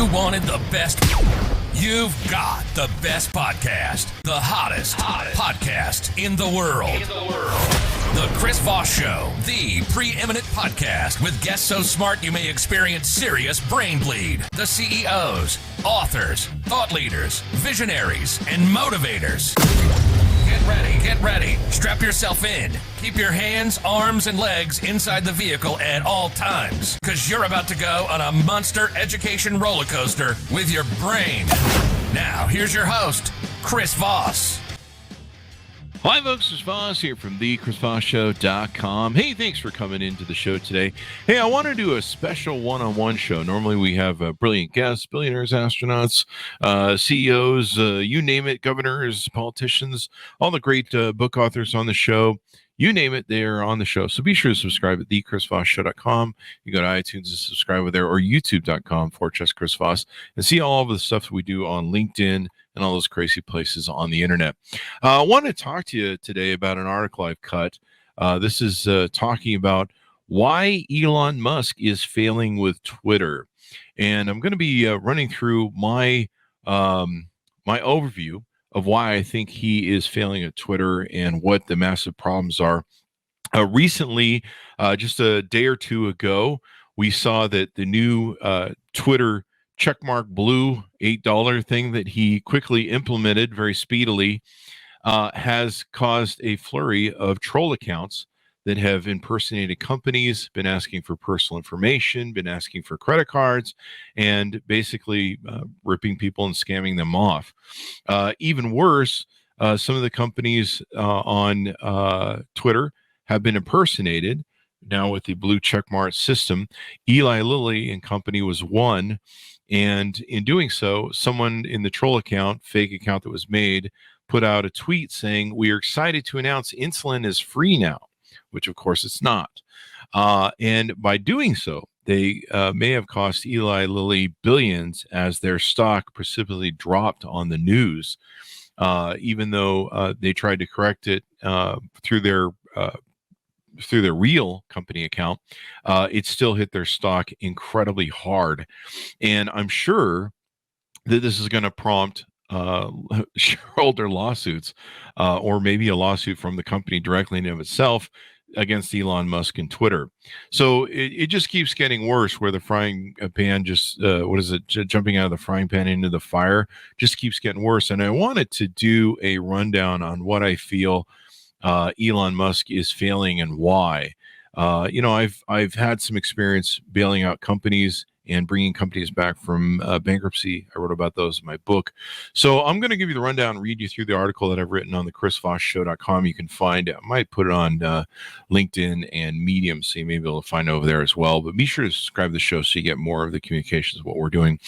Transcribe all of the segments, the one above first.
You wanted the best. You've got the best podcast. The hottest podcast in the world. The Chris Voss Show, the preeminent podcast with guests so smart you may experience serious brain bleed. The CEOs, authors, thought leaders, visionaries, and motivators. Get ready. Strap yourself in. Keep your hands, arms, and legs inside the vehicle at all times, because you're about to go on a monster education roller coaster with your brain. Now, here's your host, Chris Voss. Hi, folks. Chris Voss here from thechrisvossshow.com. Hey, thanks for coming into the show today. Hey, I want to do a special one-on-one show. Normally, we have brilliant guests, billionaires, astronauts, CEOs, you name it, governors, politicians, all the great book authors on the show. You name it, they're on the show. So be sure to subscribe at thechrisvossshow.com. You go to iTunes and subscribe over there, or youtube.com/Chris Voss, and see all of the stuff that we do on LinkedIn and all those crazy places on the internet. I want to talk to you today about an article I've cut. This is talking about why Elon Musk is failing with Twitter. And I'm going to be running through my overview of why I think he is failing at Twitter and what the massive problems are. Recently, just a day or two ago, we saw that the new Twitter checkmark blue $8 thing that he quickly implemented very speedily has caused a flurry of troll accounts that have impersonated companies, been asking for personal information, been asking for credit cards, and basically ripping people and scamming them off. Even worse, some of the companies on Twitter have been impersonated. Now with the blue checkmark system, Eli Lilly and company was one. And in doing so, someone in the troll account, fake account that was made, put out a tweet saying, "We are excited to announce insulin is free now," which of course it's not. And by doing so, they may have cost Eli Lilly billions as their stock precipitously dropped on the news, even though they tried to correct it through their real company account. It still hit their stock incredibly hard. And I'm sure that this is going to prompt shareholder lawsuits, or maybe a lawsuit from the company directly in and of itself against Elon Musk and Twitter. So it just keeps getting worse, where the frying pan just, jumping out of the frying pan into the fire, just keeps getting worse. And I wanted to do a rundown on what I feel Elon Musk is failing and why. I've had some experience bailing out companies and bringing companies back from bankruptcy. I wrote about those in my book. So I'm going to give you the rundown, read you through the article that I've written on the chrisvossshow.com. You can find it. I might put it on LinkedIn and Medium, so you may be able to find it over there as well. But be sure to subscribe to the show so you get more of the communications of what we're doing.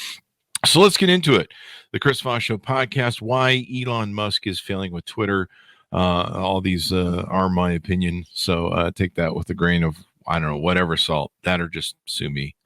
So let's get into it. The Chris Voss Show Podcast, why Elon Musk is failing with Twitter. All these are my opinion, so take that with a grain of, I don't know, whatever salt. That or just sue me.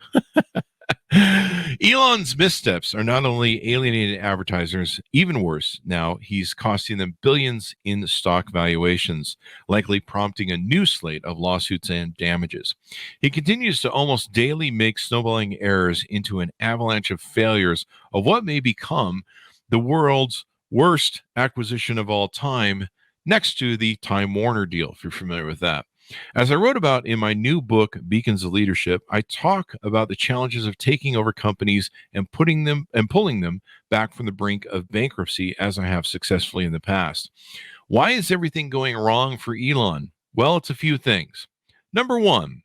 Elon's missteps are not only alienating advertisers, even worse, now he's costing them billions in stock valuations, likely prompting a new slate of lawsuits and damages. He continues to almost daily make snowballing errors into an avalanche of failures of what may become the world's worst acquisition of all time, next to the Time Warner deal, if you're familiar with that. As I wrote about in my new book, Beacons of Leadership, I talk about the challenges of taking over companies and pulling them back from the brink of bankruptcy, as I have successfully in the past. Why is everything going wrong for Elon? Well, it's a few things. Number one,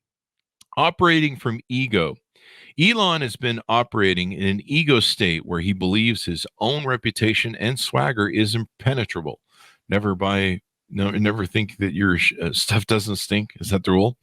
operating from ego. Elon has been operating in an ego state where he believes his own reputation and swagger is impenetrable. Never think that your stuff doesn't stink. Is that the rule?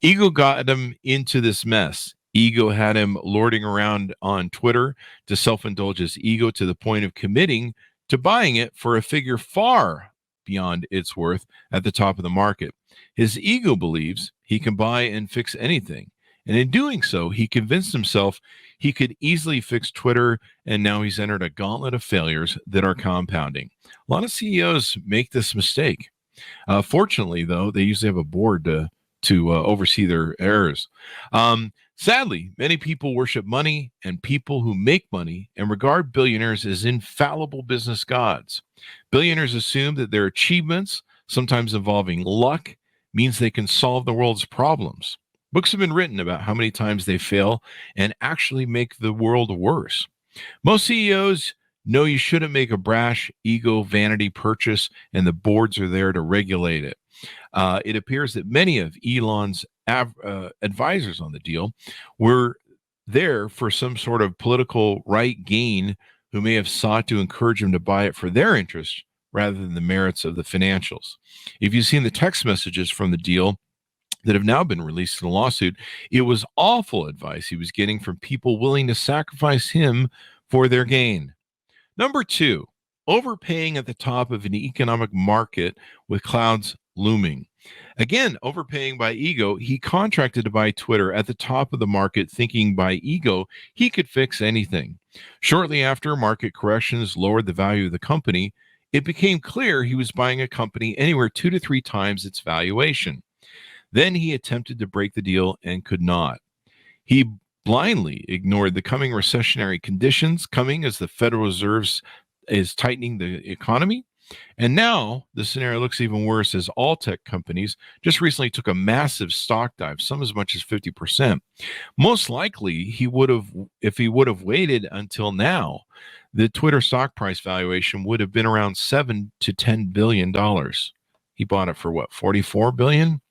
Ego got him into this mess. Ego had him lording around on Twitter to self-indulge his ego to the point of committing to buying it for a figure far beyond its worth at the top of the market. His ego believes he can buy and fix anything. And in doing so, he convinced himself he could easily fix Twitter, and now he's entered a gauntlet of failures that are compounding. A lot of CEOs make this mistake. Fortunately, though, they usually have a board to oversee their errors. Sadly, many people worship money and people who make money and regard billionaires as infallible business gods. Billionaires assume that their achievements, sometimes involving luck, means they can solve the world's problems. Books have been written about how many times they fail and actually make the world worse. Most CEOs know you shouldn't make a brash ego vanity purchase, and the boards are there to regulate it. It appears that many of Elon's advisors on the deal were there for some sort of political right gain, who may have sought to encourage him to buy it for their interest rather than the merits of the financials. If you've seen the text messages from the deal that have now been released in the lawsuit, it was awful advice he was getting from people willing to sacrifice him for their gain. Number 2, overpaying at the top of an economic market with clouds looming. Again, overpaying by ego. He contracted to buy Twitter at the top of the market, thinking by ego he could fix anything. Shortly after market corrections lowered the value of the company, it became clear he was buying a company anywhere 2 to 3 times its valuation. Then he attempted to break the deal and could not. He blindly ignored the coming recessionary conditions coming as the Federal Reserve is tightening the economy. And now the scenario looks even worse, as all tech companies just recently took a massive stock dive, some as much as 50%. Most likely, if he would have waited until now, the Twitter stock price valuation would have been around $7 to $10 billion. He bought it for what, 44 billion?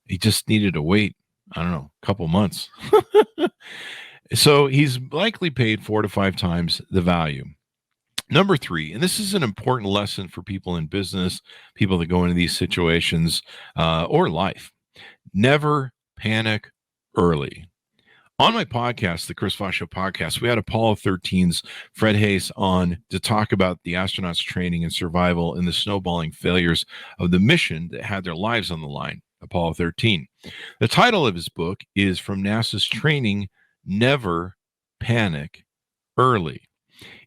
He just needed to wait, I don't know, a couple months. So he's likely paid 4 to 5 times the value. Number 3, and this is an important lesson for people in business, people that go into these situations or life. Never panic early. On my podcast, the Chris Voss Show Podcast, we had Apollo 13's Fred Hayes on to talk about the astronauts' training and survival and the snowballing failures of the mission that had their lives on the line, Apollo 13. The title of his book is From NASA's Training, Never Panic Early.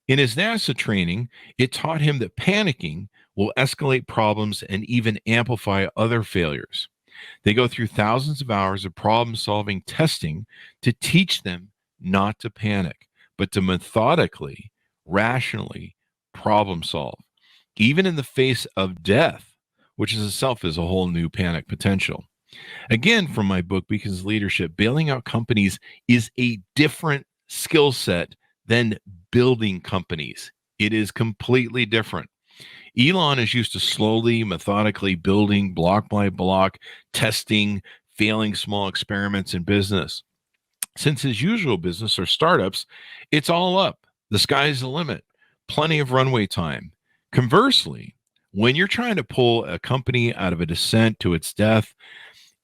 In his NASA training, it taught him that panicking will escalate problems and even amplify other failures. They go through thousands of hours of problem-solving testing to teach them not to panic, but to methodically, rationally problem solve, even in the face of death, which in itself is a whole new panic potential. Again, from my book, Because Leadership, bailing out companies is a different skill set than building companies. It is completely different. Elon is used to slowly, methodically building block by block, testing, failing small experiments in business. Since his usual business are startups, it's all up. The sky's the limit. Plenty of runway time. Conversely, when you're trying to pull a company out of a descent to its death,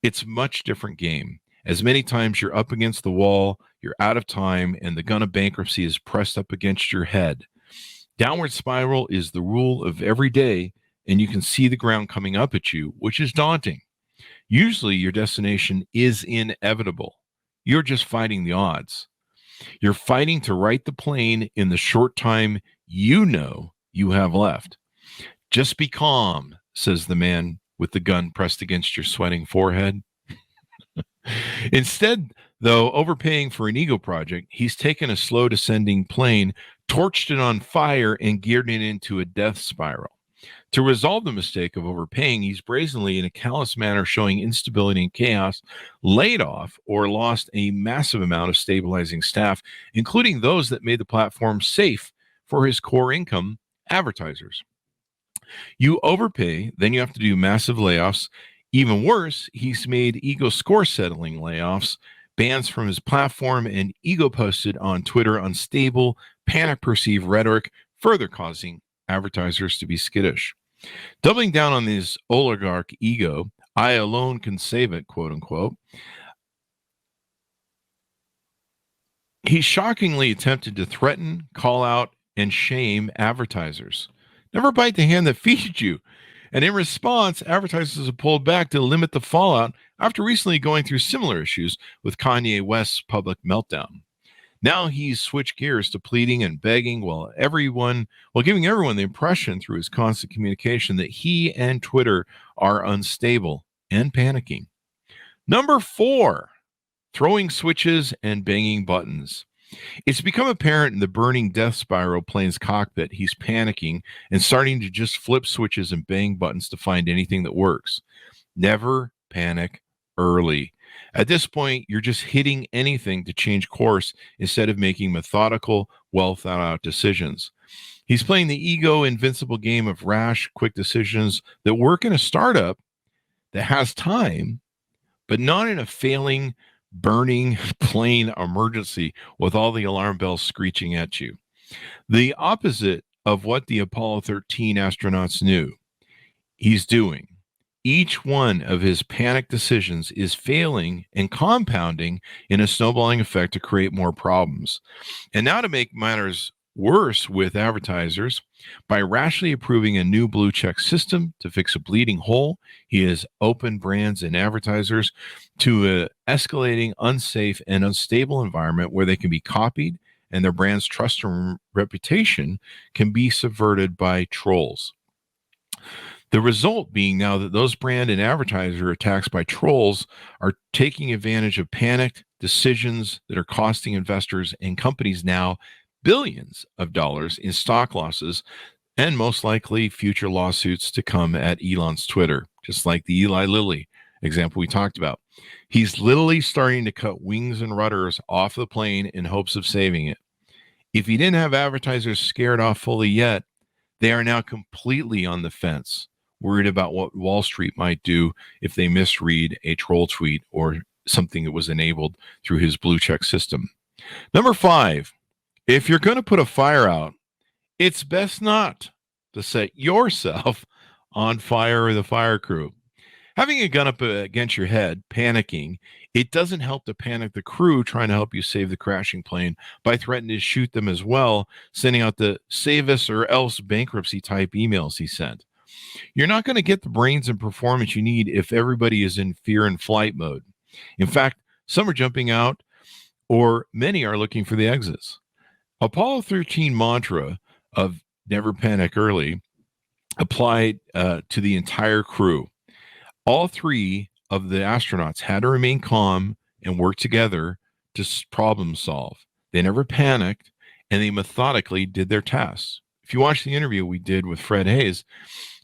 it's a much different game. As many times you're up against the wall, you're out of time, and the gun of bankruptcy is pressed up against your head. Downward spiral is the rule of every day, and you can see the ground coming up at you, which is daunting. Usually your destination is inevitable. You're just fighting the odds. You're fighting to right the plane in the short time you know you have left. Just be calm, says the man with the gun pressed against your sweating forehead. Instead, though, overpaying for an ego project, he's taken a slow descending plane, torched it on fire, and geared it into a death spiral. To resolve the mistake of overpaying, he's brazenly, in a callous manner, showing instability and chaos, laid off or lost a massive amount of stabilizing staff, including those that made the platform safe for his core income, advertisers. You overpay, then you have to do massive layoffs. Even worse, he's made ego score settling layoffs, bans from his platform, and ego posted on Twitter unstable, panic perceived rhetoric, further causing advertisers to be skittish. Doubling down on his oligarch ego, I alone can save it, quote unquote, he shockingly attempted to threaten, call out, and shame advertisers. Never bite the hand that feeds you. And in response, advertisers have pulled back to limit the fallout after recently going through similar issues with Kanye West's public meltdown. Now he's switched gears to pleading and begging while giving everyone the impression through his constant communication that he and Twitter are unstable and panicking. Number 4, throwing switches and banging buttons. It's become apparent in the burning death spiral plane's cockpit. He's panicking and starting to just flip switches and bang buttons to find anything that works. Never panic early. At this point, you're just hitting anything to change course instead of making methodical, well thought out decisions. He's playing the ego invincible game of rash, quick decisions that work in a startup that has time, but not in a failing, burning plane emergency with all the alarm bells screeching at you. The opposite of what the Apollo 13 astronauts knew he's doing. Each one of his panic decisions is failing and compounding in a snowballing effect to create more problems. And now to make matters worse with advertisers, by rashly approving a new blue check system to fix a bleeding hole, he has opened brands and advertisers to an escalating, unsafe, and unstable environment where they can be copied and their brand's trust and reputation can be subverted by trolls. The result being now that those brand and advertiser attacks by trolls are taking advantage of panicked decisions that are costing investors and companies now billions of dollars in stock losses and most likely future lawsuits to come at Elon's Twitter, just like the Eli Lilly example we talked about. He's literally starting to cut wings and rudders off the plane in hopes of saving it. If he didn't have advertisers scared off fully yet, they are now completely on the fence, worried about what Wall Street might do if they misread a troll tweet or something that was enabled through his blue check system. Number 5, if you're going to put a fire out, it's best not to set yourself on fire or the fire crew. Having a gun up against your head, panicking, it doesn't help to panic the crew trying to help you save the crashing plane by threatening to shoot them as well, sending out the save us or else bankruptcy type emails he sent. You're not going to get the brains and performance you need if everybody is in fear and flight mode. In fact, some are jumping out or many are looking for the exits. Apollo 13 mantra of never panic early applied to the entire crew. All 3 of the astronauts had to remain calm and work together to problem solve. They never panicked and they methodically did their tasks. If you watch the interview we did with Fred Hayes,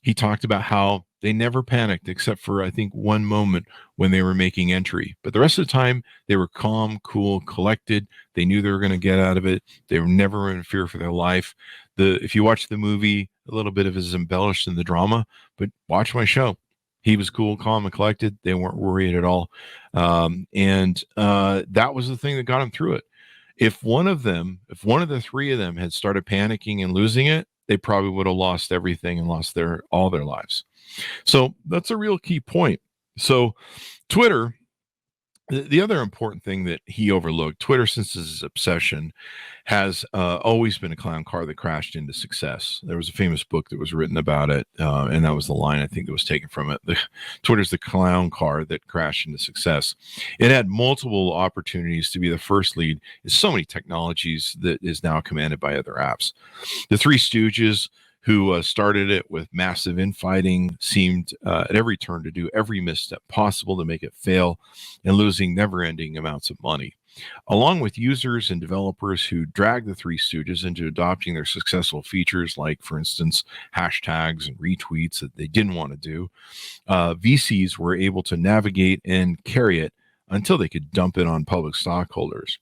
he talked about how they never panicked except for, I think, one moment when they were making entry. But the rest of the time, they were calm, cool, collected. They knew they were going to get out of it. They were never in fear for their life. If you watch the movie, a little bit of it is embellished in the drama, but watch my show. He was cool, calm, and collected. They weren't worried at all. And that was the thing that got him through it. If one of the 3 of them had started panicking and losing it, they probably would have lost everything and lost all their lives. So that's a real key point. So Twitter, the other important thing that he overlooked, Twitter, since his obsession, has always been a clown car that crashed into success. There was a famous book that was written about it, and that was the line I think that was taken from it. Twitter's the clown car that crashed into success. It had multiple opportunities to be the first lead in so many technologies that is now commanded by other apps. The Three Stooges, who started it with massive infighting, seemed at every turn to do every misstep possible to make it fail and losing never-ending amounts of money. Along with users and developers who dragged the Three Stooges into adopting their successful features, like, for instance, hashtags and retweets that they didn't want to do, VCs were able to navigate and carry it until they could dump it on public stockholders.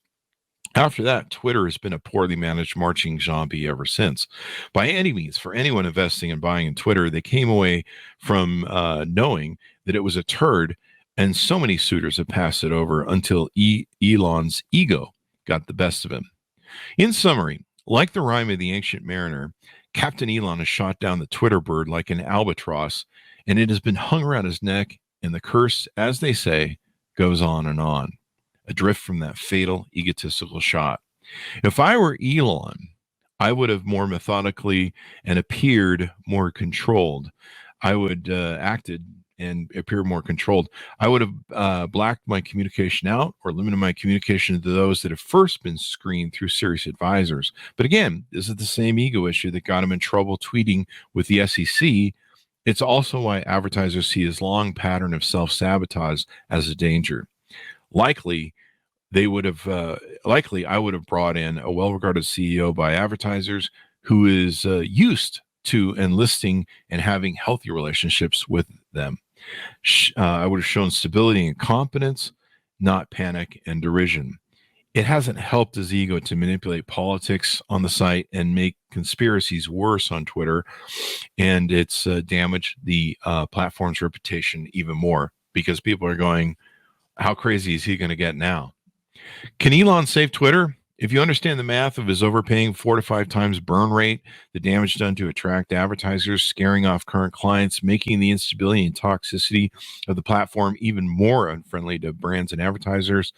After that, Twitter has been a poorly managed marching zombie ever since. By any means, for anyone investing and buying in Twitter, they came away from knowing that it was a turd, and so many suitors have passed it over until Elon's ego got the best of him. In summary, like the rhyme of the ancient mariner, Captain Elon has shot down the Twitter bird like an albatross, and it has been hung around his neck, and the curse, as they say, goes on and on. Adrift from that fatal egotistical shot. If I were Elon, I would have more methodically and appeared more controlled. I would acted and appear more controlled. I would have blacked my communication out or limited my communication to those that have first been screened through serious advisors. But again, this is the same ego issue that got him in trouble tweeting with the SEC It's also why advertisers see his long pattern of self-sabotage as a danger. Likely, I would have brought in a well-regarded CEO by advertisers who is used to enlisting and having healthy relationships with them. I would have shown stability and competence, not panic and derision. It hasn't helped his ego to manipulate politics on the site and make conspiracies worse on Twitter. And it's damaged the platform's reputation even more because people are going, how crazy is he going to get now? Can Elon save Twitter? If you understand the math of his overpaying 4 to 5 times burn rate, the damage done to attract advertisers, scaring off current clients, making the instability and toxicity of the platform even more unfriendly to brands and advertisers,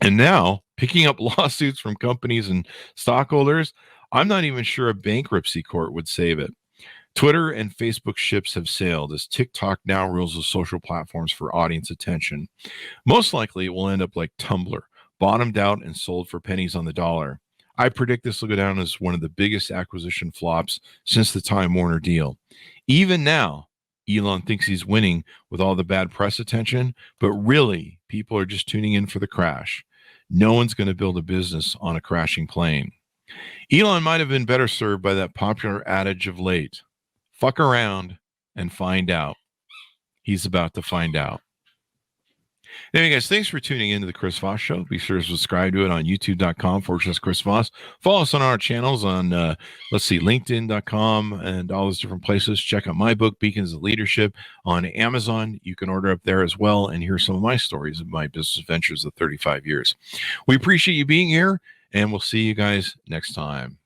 and now picking up lawsuits from companies and stockholders, I'm not even sure a bankruptcy court would save it. Twitter and Facebook ships have sailed as TikTok now rules the social platforms for audience attention. Most likely it will end up like Tumblr, bottomed out and sold for pennies on the dollar. I predict this will go down as one of the biggest acquisition flops since the Time Warner deal. Even now, Elon thinks he's winning with all the bad press attention, but really, people are just tuning in for the crash. No one's going to build a business on a crashing plane. Elon might have been better served by that popular adage of late. Fuck around and find out. He's about to find out. Anyway, guys, thanks for tuning in to the Chris Voss Show. Be sure to subscribe to it on youtube.com/Chris Voss. Follow us on our channels on, LinkedIn.com and all those different places. Check out my book, Beacons of Leadership, on Amazon. You can order up there as well and hear some of my stories of my business ventures of 35 years. We appreciate you being here, and we'll see you guys next time.